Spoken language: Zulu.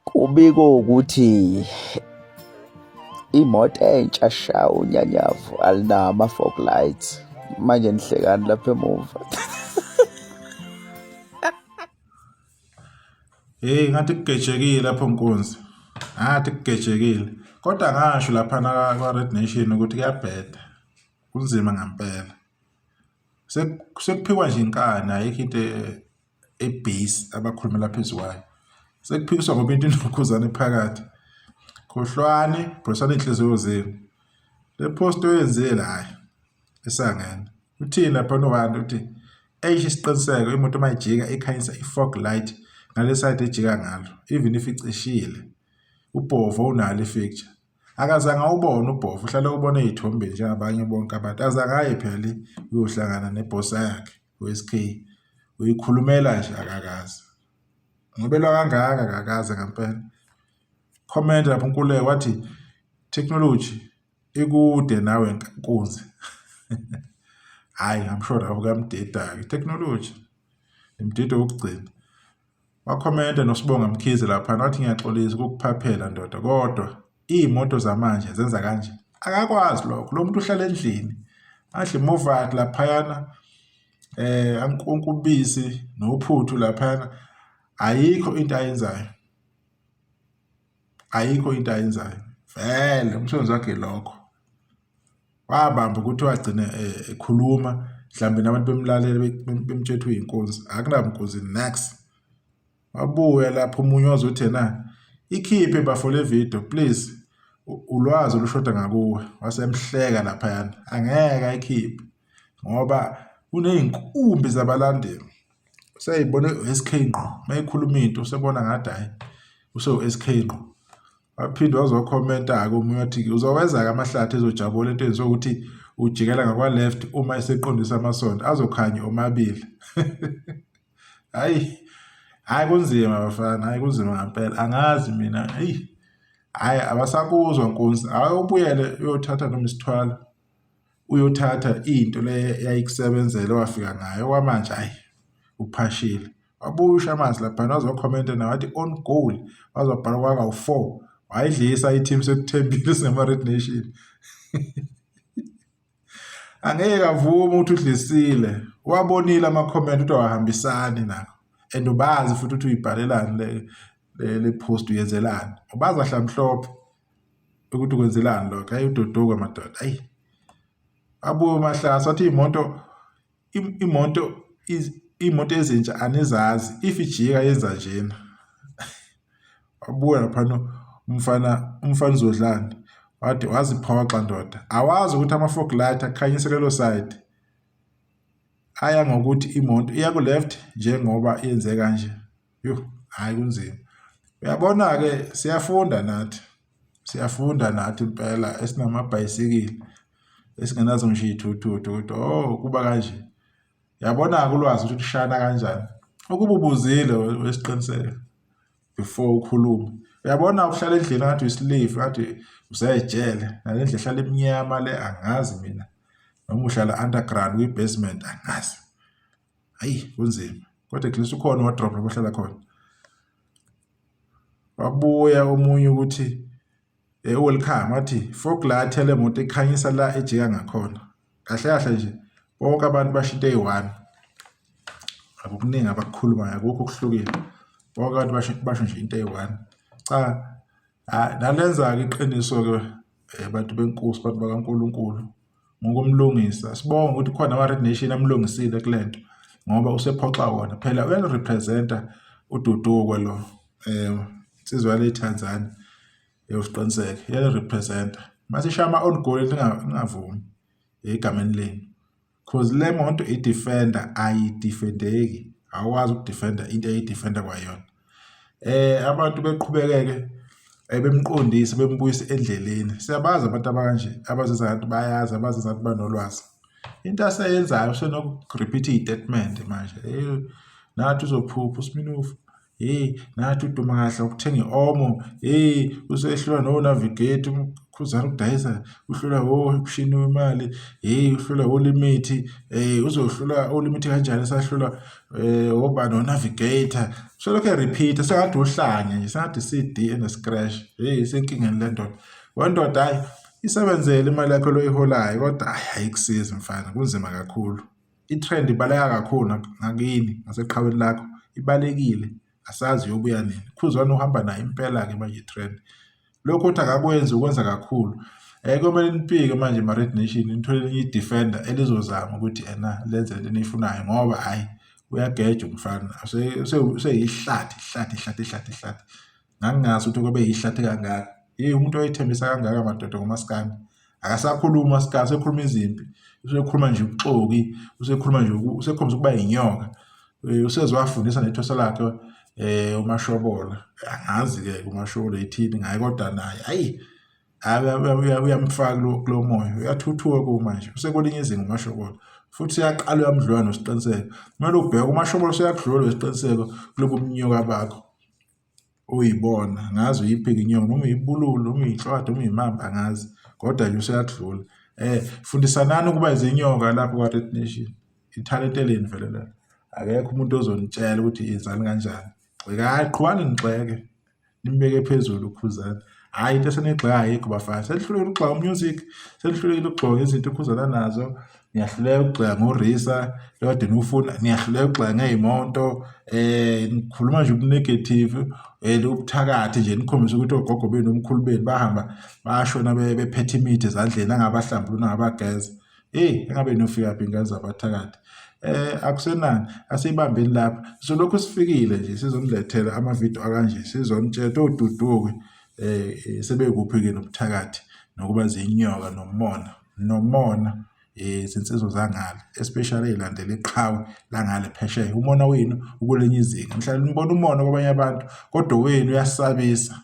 Kubikwa ukuthi imoto entsha sha unyanyavu alinawo ama-fog lights. Manje nihlekani lapha emuva? Hey, ngathi kugejekile lapho Nkunzi. Ngathi kugejekile. Kodwa ngasho lapha kwa Red Nation ukuthi kuyabheda. Kunzima ngempela. Sekuphikwa nje inkani ayikho into ebase abakhulumela phezulu kwayo. Sekuphikiswa ngoba into inokhuzana ephakathi. Khohlwane, brosana inhliziyo zenu. Le post oyenzile hayi esangena. Uthini lapha nobantu uthi eyisho isiqiniseko imoto mayijika ikhanyisa i-fog light ngale side ejika ngalo even if icishile. Ubhovo unalo ifeature. Akazange awubone ubhovo, uhlala ubona ezithombeni njengabanye bonke abantu. Azange aye phela uyohlangana nebhosa yakhe uSK. Uyikhulumela nje akakazi. Ngobelwa kangaka akakaze ngempela. Comment lapho uNkululeko wathi technology ikude nawe Nkunzi. Hayi I'm sure lapho kuyamdeda technology. Imdido wokugcina. Wakhomenta noSibonga Mkhize lapha wathi ngiyaxolisa ukukuphaphela ndoda kodwa imoto zamanje zenza kanje. Akakwazi lokho. Lo muntu uhlala endlini. Ahle movati laphayana unkubisi nophuthu laphayana ayikho into ayenzayo. Ayikho into ayenzayo. Vele umsebenzi wakhe lokho. Wabamba ukuthi wagcina ekhuluma mhlambe nabantu bemlalela bemthethe uyinkunzi. Akunabunkunzi next. Wabuya lapho umunye wazothi na ikhiphe bafo le video please ulwazi olushoda ngakuwe wasemhleka laphayana angeke ayikhiphe ngoba uneyinkumbi zabalandeli usayibone uSK ngqo mayikhuluma into usebona ngathi hayi uSK ngqo waphinde wazokhomenta ke umunye wathi uzoweza ke amahlathi ezojabula into ezokuthi ujikela ngakwa left uma eseqondisa amasondo azokhanya omabili hayi kunzima bafana, hayi kunzima ngempela. Angazi mina, hayi abasakuzwa Nkunzi. Awubuyele uyothatha noma isithwala. Uyothatha into le yayikusebenzela wafika ngayo kwamanje hayi uphashile. Wabusha amanzi lapha wazokhomenta nawe wathi on goal wazobhala kwaka u4. Wayidlisa i-team sekuthembile singama Red Nation. Angeke avuma ukuthi udlisile. Wabonile ama-comment ukuthi awahambisani nako. And ubazi futhi ukuthi uyibhalelani le post uyenzelani. Ubazi ahlamhlophe ukuthi ukwenzelani lokho. Hayi udodoka madoda. Hayi. Abuye mahlasa wathi imoto ezintsha anizazi if ijika yenza njena. Wabuya lapha umfana Zodlani wathi waziphoxa ndoda. Awazi ukuthi ama-fog light akhanyisa lelo side. Aya ngokuthi imoto iya ku left njengoba yenze kanje. Hayi kunzima. Uyabona ke siyafunda nathi impela esinamabhayisikili esingenazo nje ithuthu ukuthi kuba kanje. Yabona ke ulwazi ukuthi kushana kanjani. Ukuba ubuzile wesiqiniseko before ukhuluma. Uyabona uhlala endlini ngathi uyislave ngathi usayejele nalendle ehlala eminyama le angazi mina. Noma uhlala underground kwi-basement angazi. Hayi kunzima. Kodwa at least ukhona wardrobe lapho hlala khona. Wabuya omunye ukuthi welcome wathi fog light le moto ikhanyisa la ejika ngakhona. Kahle kahle nje bonke abantu bashinto eyi1. Akukuningi abakukhuluma akukho kuhlukile. Bonke abantu basho nje into eyi1. Cha nalenza ke iqiniso ke abantu benkosi abantu bakaNkuluNkulu. Ngokumlungisa sibonga ukuthi khona ama Red Nation amlungisile kulento ngoba usephoxa wona phela uyarepresenta uDuduko lo insizwa le Tanzania yosiqiniseko uyarepresenta mase shama on goal lingavumi egameni leni because le moto idefender ayidefendeki awazi ukudefenda into eyidefender kwayona abantu beqhubekeke bemqondise bembuyisa endleleni. Siyabaza abantu abanje abazenza ngathi bayazi abazenza ngathi banolwazi. Into aseyenzayo senokurepeat istatement manje. Nathi uzophupha uSminofu. Nathi uDumahla ukuthenga iomo. Usehlwa no navigate Khuzani ukudayisa uhlula umshini wemali, uhlula olimithi, uzohlula olimithi kanjani sahlula oba no-navigator. So lokho repeat sengathi uhlanya nje, sengathi CD ene-scratch. Isenkingeni le ndoda. Wendoda hayi isebenzele imali yakho loyiholayo kodwa ayikusizi mfana, kunzima kakhulu. I-trend ibaleka kakhulu ngakini ngaseqhaweni lakho, ibalekile, asazi uyobuya nini. Khuzani uhamba nayo impela-ke manje i-trend. Lokho uthi akakwenzi ukwenza kakhulu. Komele nipike manje ma-Red Nation nithole elinye i-defender elizozama ukuthi lenze lento eniyifunayo ngoba hayi uyagejwa umfana. Useyihlathi. Ngangingazi ukuthi kube yihlathi kangaka. Umuntu oyethembisa kangaka madoda ngomaskandi. Akasakhuluma umaskandi, usekhuluma izimpi. Usekhuluma nje ubuxoki, usekhuluma nje usekhombisa ukuba inyoka. Usezwafundisa nethosa lakhe uMashobola. Angazi-ke uMashobola ethini ngaye kodwa naye uyamfaka kulo moya, uyathuthuka kumanje. Usekwelinye izinga uMashobola. Futhi uyaqala uyamdlula nesiqiniseko. Kumele ubheke uMashobola useyakudlula lesiqiniseko kulobu umnyoka bakho uyibona. Ngazi uyiphika inyoka noma uyibululu, noma uyinhlwathi, noma uyimamba angazi kodwa nje useyakudlula. Fundisanani ukuba izinyoka lapho kwa-Red Nation. Ithalente eleni vele lelo. Akekho umuntu ozonitshela ukuthi yenzani kanjani. Qhubani nigxeke, nimbeke phezulu uKhuzani. Hayi into esenigxeka ayikho bafana. Senihlulekile ukugxeka music, senihlulekile ukugxeka izinto uKhuzana nazo. Niyahluleka ukugxeka ngoRisa, lokade niwufuna, niyahluleka ukugxeka ngey'moto, nikhuluma nje ubu-negative, ubuthakathi nje nikhombisa ukuthi ogogo benu nomkhulu benu bahamba bashona bephethe imithi ezandleni angabahlambulula nangabageza. Engabe nofika ingane zabathakathi. Akusenani, asiyibambeni lapha. Solokhu sifikile nje sizonilethela amavidiyo akanje, sizonitshela oduduke sebekuphi-ke nobuthakathi nokuba zinyoka nomona izinsizwa zangale, especially ey'landela iqhawe langale phesheya. Umona wenu ukulenye izinga. Mhlawumbe nibona umona kwabanye abantu kodwa wenu uyasabisa.